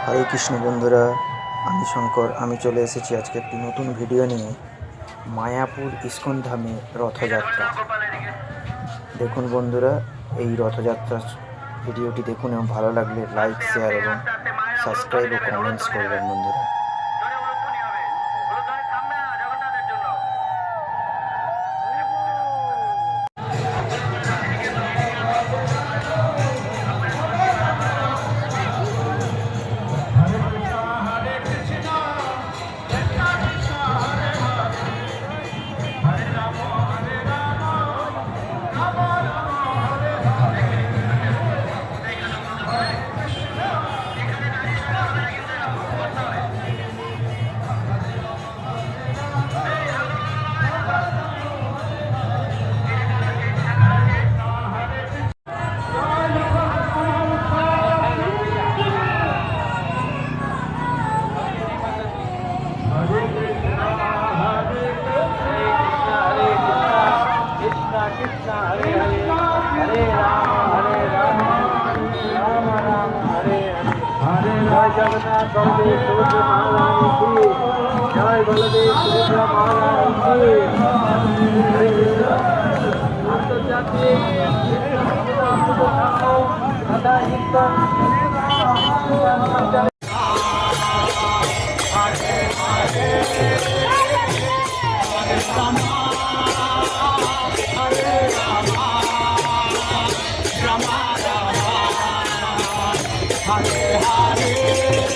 হরে কৃষ্ণ বন্ধুরা, আমি শঙ্কর। আমি চলে এসেছি আজকে একটি নতুন ভিডিও নিয়ে। মায়াপুর ইস্কন ধামে রথযাত্রা দেখুন বন্ধুরা। এই রথযাত্রা ভিডিওটি দেখুন এবং ভালো লাগলে লাইক, শেয়ার এবং সাবস্ক্রাইব ও কমেন্টস করবেন বন্ধুরা। जगन्नाथ बलदेव सुभद्रा महारानी की जय। बलदेव सुभद्रा महारानी की अंतर्जातीय Hare Hare